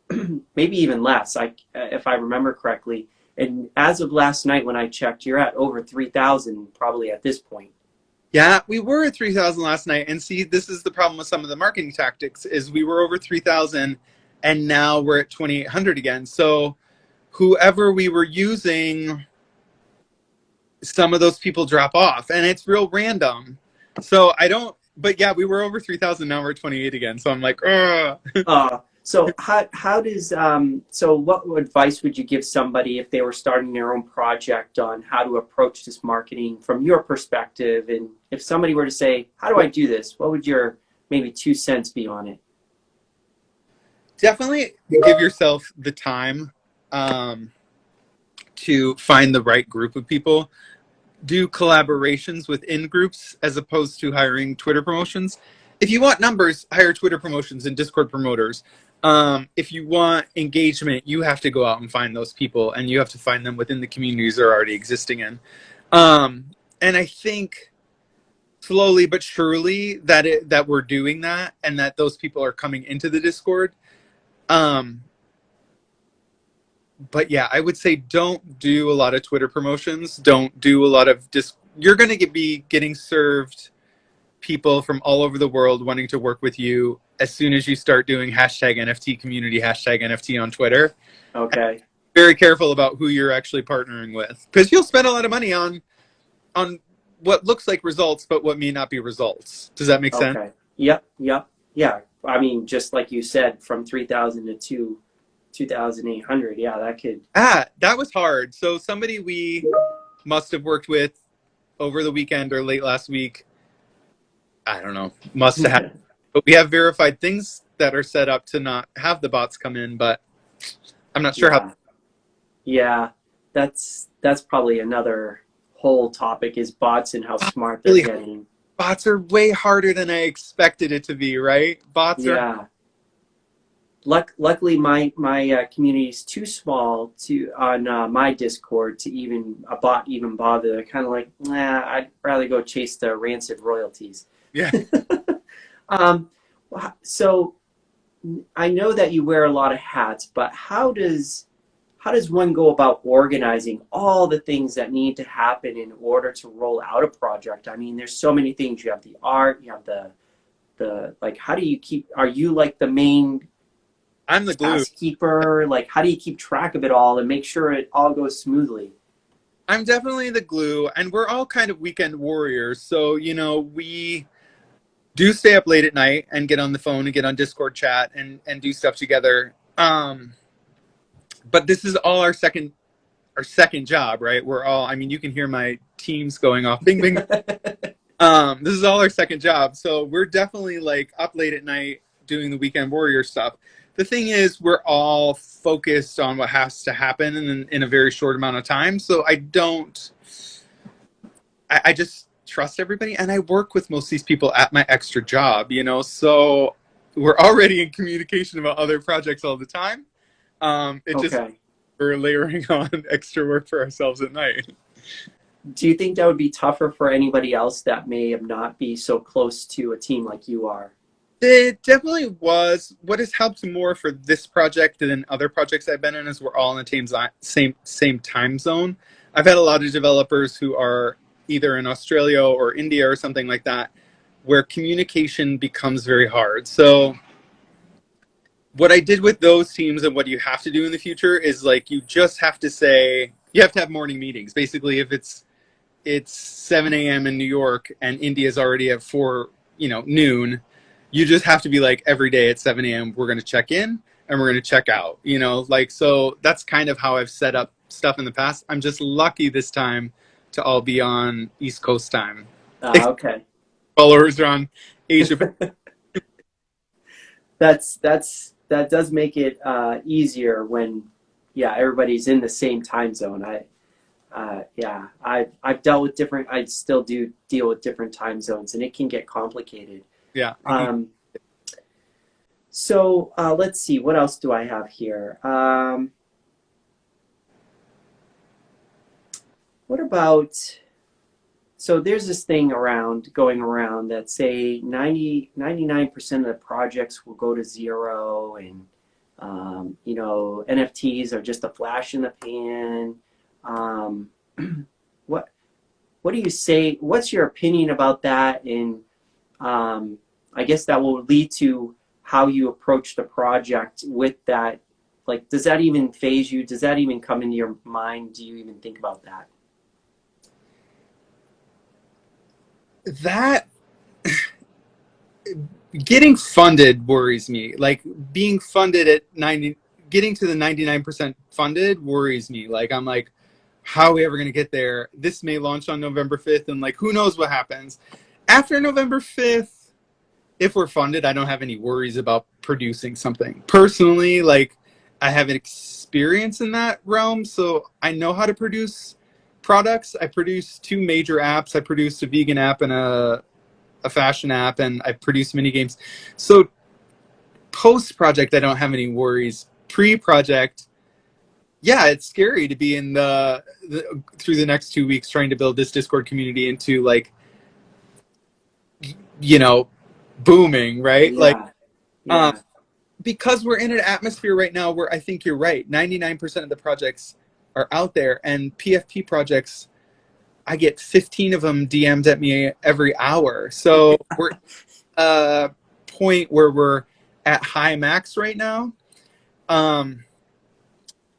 maybe even less. If I remember correctly. And as of last night, when I checked, you're at over 3,000 probably at this point. Yeah, we were at 3,000 last night. And see, this is the problem with some of the marketing tactics is we were over 3,000 and now we're at 2,800 again. So whoever we were using, some of those people drop off and it's real random. So I don't, but yeah, we were over 3,000. Now we're 28 again. So I'm like, ugh. So how does so what advice would you give somebody if they were starting their own project on how to approach this marketing from your perspective? And if somebody were to say, how do I do this? What would your maybe 2 cents be on it? Definitely give yourself the time to find the right group of people. Do collaborations within groups as opposed to hiring Twitter promotions. If you want numbers, hire Twitter promotions and Discord promoters. If you want engagement, you have to go out and find those people, and you have to find them within the communities they're already existing in. And I think slowly but surely that we're doing that, and that those people are coming into the Discord. But yeah, I would say don't do a lot of Twitter promotions. Don't do a lot of you're going to be getting served people from all over the world wanting to work with you as soon as you start doing hashtag NFT community, hashtag NFT on Twitter. Okay. Very careful about who you're actually partnering with, because you'll spend a lot of money on what looks like results, but what may not be results. Does that make sense? Okay. Yep. Yep. Yeah. I mean, just like you said, from 3,000 to 2,800. Yeah, that could. That was hard. So somebody we must have worked with over the weekend or late last week, I don't know, must have. But we have verified things that are set up to not have the bots come in, but I'm not sure how. Yeah, that's probably another whole topic is bots and how smart they're Really, getting. bots are way harder than I expected it to be, right? Bots are. Yeah. Luckily, my community is too small to on my Discord to even a bot even bother. They're kind of like, nah, I'd rather go chase the Rancid royalties. Yeah. Um, so I know that you wear a lot of hats, but how does one go about organizing all the things that need to happen in order to roll out a project? I mean, there's so many things. You have the art, you have the like. How do you keep? Are you like the main I'm the glue. task keeper? Like, how do you keep track of it all and make sure it all goes smoothly? I'm definitely the glue, and we're all kind of weekend warriors. So, we do stay up late at night and get on the phone and get on Discord chat and do stuff together. But this is all our second job, right? We're all, I mean, you can hear my teams going off, bing, bing. This is all our second job. So we're definitely like up late at night doing the weekend warrior stuff. The thing is, we're all focused on what has to happen in a very short amount of time. So I just trust everybody, and I work with most of these people at my extra job, so we're already in communication about other projects all the time. It just, Okay. we're layering on extra work for ourselves at night. Do you think that would be tougher for anybody else that may have not be so close to a team like you are? It definitely was. What has helped more for this project than other projects I've been in is we're all in the same time zone. I've had a lot of developers who are either in Australia or India or something like that, where communication becomes very hard. So what I did with those teams and what you have to do in the future is like you just have to say you have to have morning meetings. Basically, if it's 7 a.m. in New York and India's already at 4 noon, you just have to be like every day at 7 a.m. we're going to check in and we're going to check out. So that's kind of how I've set up stuff in the past. I'm just lucky this time to all be on East Coast time. Okay. Followers are on Asia. That does make it easier when, yeah, everybody's in the same time zone. I've dealt with different. I still do deal with different time zones, and it can get complicated. Yeah. So let's see, what else do I have here? What about? So there's this thing going around that say 99% of the projects will go to zero, and NFTs are just a flash in the pan. What what do you say? What's your opinion about that? And I guess that will lead to how you approach the project with that. Like, does that even phase you? Does that even come into your mind? Do you even think about that? That getting funded worries me. Like being funded at 90, getting to the 99% funded worries me. Like I'm like, how are we ever going to get there? This may launch on November 5th, and like, who knows what happens after November 5th? If we're funded, I don't have any worries about producing something. Personally, like I have an experience in that realm, so I know how to produce products. I produce two major apps. I produced a vegan app and a fashion app, and I produce mini games. So post project, I don't have any worries. Pre project, yeah, it's scary to be in through the next 2 weeks trying to build this Discord community into like, you know, booming, right? Like, Yeah, um, yeah, because we're in an atmosphere right now where I think you're right. 99% of the projects are out there, and PFP projects, I get 15 of them DM'd at me every hour. So we're point where we're at high max right now.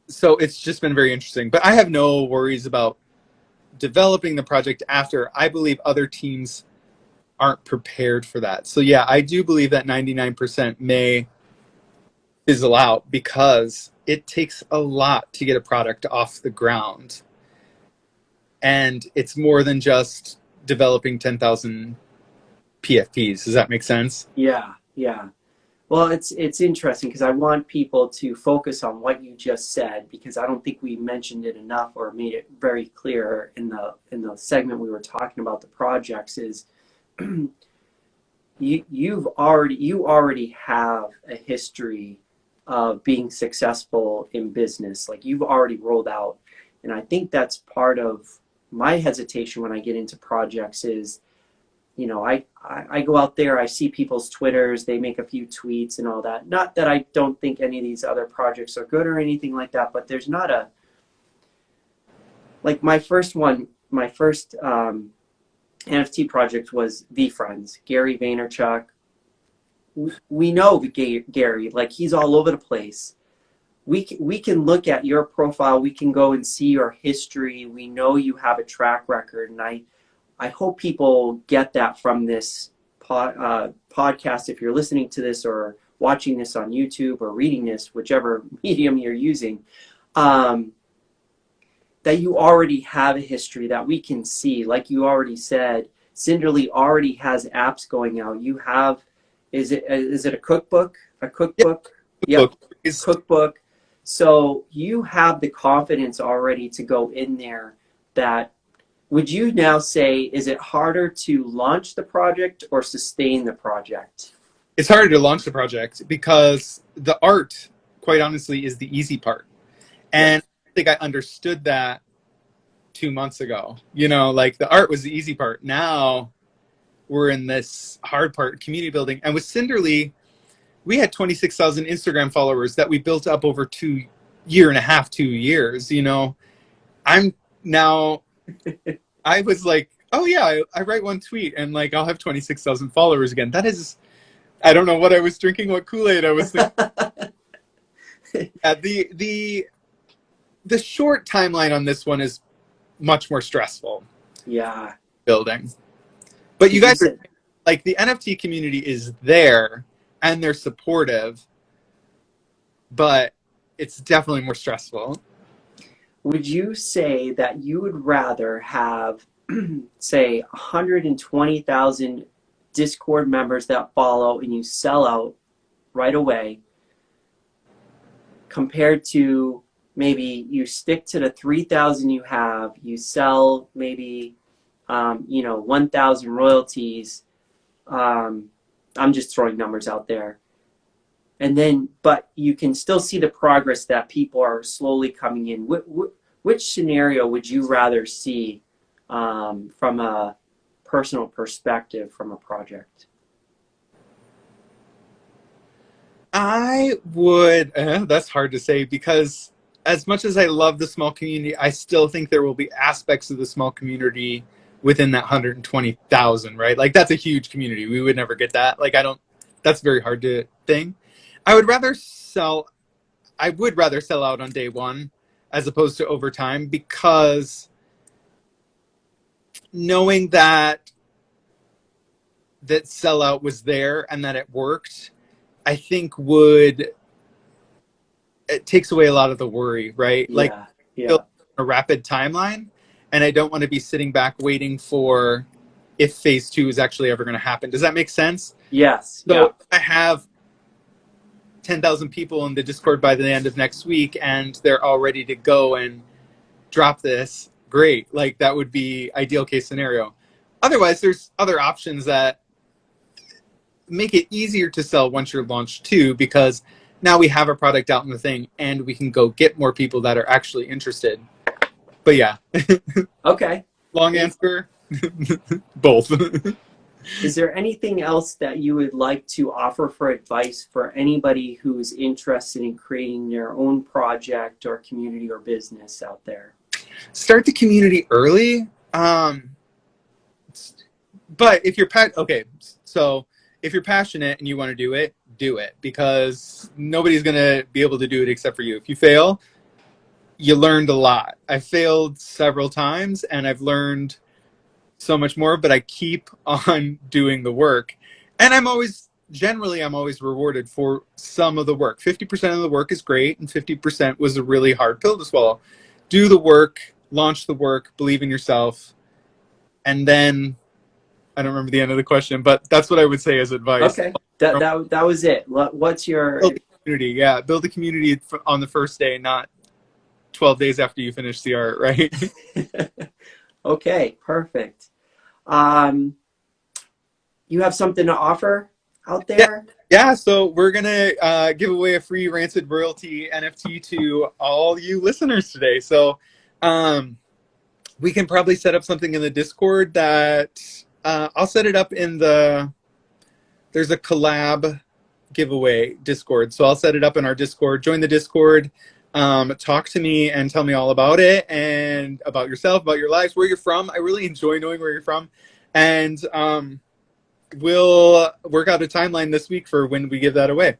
So it's just been very interesting. But I have no worries about developing the project after. I believe other teams aren't prepared for that. So yeah, I do believe that 99% may fizzle out because it takes a lot to get a product off the ground. And it's more than just developing 10,000 PFPs. Does that make sense? yeah, yeah. Well, it's interesting because I want people to focus on what you just said because I don't think we mentioned it enough or made it very clear in the segment we were talking about the projects is you already have a history of being successful in business. Like you've already rolled out, and I think that's part of my hesitation when I get into projects is I go out there, I see people's Twitters, they make a few tweets and all that. Not that I don't think any of these other projects are good or anything like that, but there's not a like my first NFT project was VFriends, Gary Vaynerchuk. We know Gary, like he's all over the place. We can look at your profile, we can go and see your history. We know you have a track record, and I hope people get that from this podcast. If you're listening to this or watching this on YouTube or reading this, whichever medium you're using, that you already have a history that we can see. Like you already said, Cinderly already has apps going out. You have, is it a cookbook? A cookbook? Yeah. Yep, cookbook. So you have the confidence already to go in there that would you now say, is it harder to launch the project or sustain the project? It's harder to launch the project because the art, quite honestly, is the easy part. Yep. And I think I understood that 2 months ago. Like the art was the easy part. Now we're in this hard part, community building. And with Cinderly, we had 26,000 Instagram followers that we built up over 2.5 2 years. I'm now, I was like, oh yeah, I write one tweet and like I'll have 26,000 followers again. That is, I don't know what I was drinking, what Kool-Aid I was thinking. The short timeline on this one is much more stressful. Yeah. Building. But you guys are like, the NFT community is there and they're supportive, but it's definitely more stressful. Would you say that you would rather have, say, 120,000 Discord members that follow and you sell out right away compared to maybe you stick to the 3,000 you have, you sell maybe, 1,000 royalties. I'm just throwing numbers out there. And then, but you can still see the progress that people are slowly coming in. Which scenario would you rather see from a personal perspective from a project? I would, that's hard to say because as much as I love the small community, I still think there will be aspects of the small community within that 120,000, right? Like that's a huge community. We would never get that. Like I don't. That's very hard to think. I would rather sell. I would rather sell out on day one as opposed to over time, because knowing that sellout was there and that it worked, I think would it takes away a lot of the worry, right? Like Yeah, yeah. build a rapid timeline, and I don't want to be sitting back waiting for if phase two is actually ever going to happen. Does that make sense? Yes, yeah. So I have 10,000 people in the Discord by the end of next week, and they're all ready to go and drop this. Great. Like that would be ideal case scenario. Otherwise, there's other options that make it easier to sell once you're launched too, because now we have a product out in the thing and we can go get more people that are actually interested. But yeah. Okay. Long answer. Both. Is there anything else that you would like to offer for advice for anybody who's interested in creating their own project or community or business out there? Start the community early. But if you're so if you're passionate and you want to do it, because nobody's going to be able to do it except for you. If you fail, you learned a lot. I failed several times and I've learned so much more, but I keep on doing the work. And I'm always rewarded for some of the work. 50% of the work is great, and 50% was a really hard pill to swallow. Do the work, launch the work, believe in yourself, and then I don't remember the end of the question, but that's what I would say as advice. Okay, that was it. What's your build a community? Yeah, build a community on the first day, not 12 days after you finish the art, right? Okay, perfect. You have something to offer out there? Yeah, so we're gonna give away a free Rancid royalty NFT to all you listeners today. So we can probably set up something in the Discord that I'll set it up in there's a collab giveaway Discord. So I'll set it up in our Discord. Join the Discord, talk to me and tell me all about it and about yourself, about your lives, where you're from. I really enjoy knowing where you're from. And we'll work out a timeline this week for when we give that away.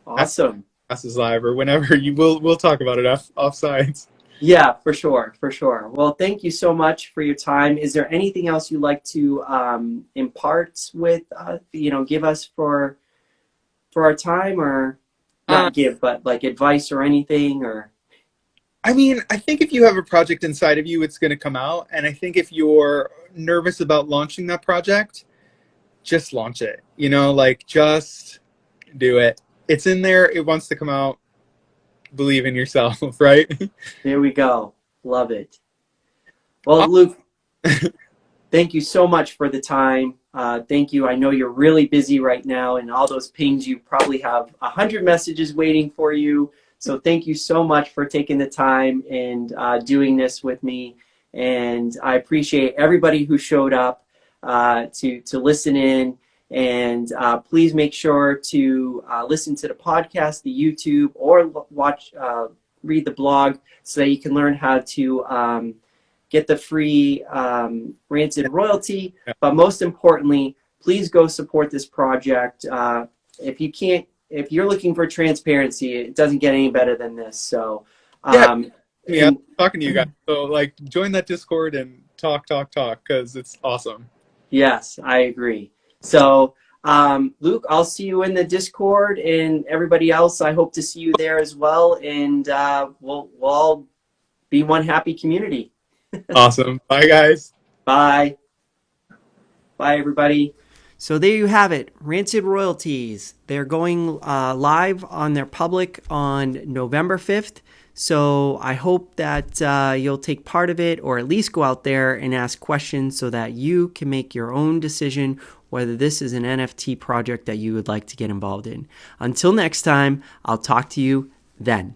Awesome. Class is live or whenever we'll talk about it off sides. Yeah, for sure. Well, thank you so much for your time. Is there anything else you'd like to impart with, give us for our time, or not give, but like advice or anything, or? I mean, I think if you have a project inside of you, it's going to come out. And I think if you're nervous about launching that project, just launch it. Just do it. It's in there. It wants to come out. Believe in yourself, right? There we go. Love it. Well, Luke, thank you so much for the time. Thank you. I know you're really busy right now, and all those pings, you probably have 100 messages waiting for you. So thank you so much for taking the time and doing this with me. And I appreciate everybody who showed up to listen in. And please make sure to listen to the podcast, the YouTube, or read the blog so that you can learn how to get the free Rancid royalty. But most importantly, please go support this project. If you're looking for transparency, it doesn't get any better than this. So I'm talking to you guys. So join that Discord and talk, because it's awesome. Yes, I agree. So, Luke, I'll see you in the Discord, and everybody else, I hope to see you there as well. And we'll all be one happy community. Awesome. Bye, guys. Bye. Bye, everybody. So there you have it, Rancid royalties. They're going live on their public on November 5th. So I hope that you'll take part of it, or at least go out there and ask questions so that you can make your own decision whether this is an NFT project that you would like to get involved in. Until next time, I'll talk to you then.